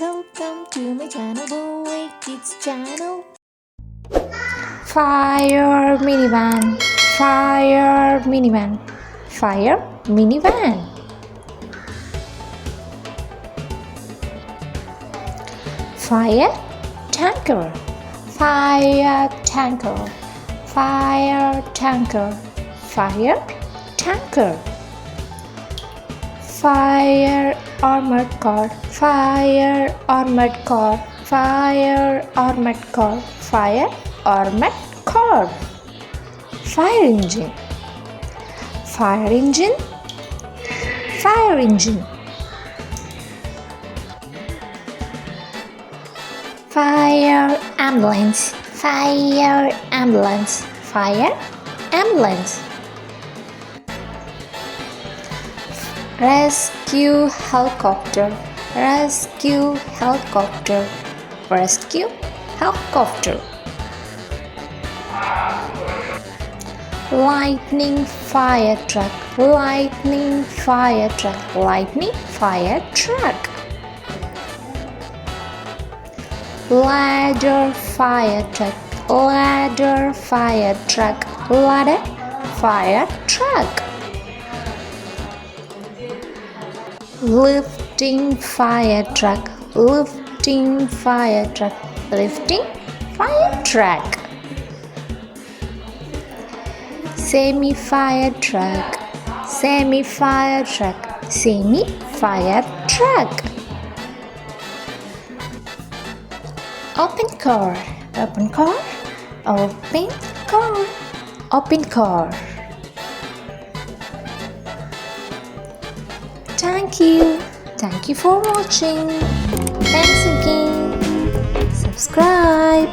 Welcome to my channel, Boy Kids channel. Fire minivan, fire minivan, fire minivan. Fire tanker, fire tanker, fire tanker, fire tanker. Fire armored car, fire armored car, fire armored car, fire armored car. Fire engine, fire engine, fire engine. Fire ambulance, fire ambulance, fire ambulance. Rescue helicopter, rescue helicopter, rescue helicopter. Lightning fire truck, lightning fire truck, lightning fire truck. Ladder fire truck, ladder fire truck, ladder fire truck. Lifting fire truck, lifting fire truck, lifting fire truck. Semi fire truck, semi fire truck, semi fire truck. Open car, open car, open car, open car. Thank you for watching. Thanks again. Subscribe.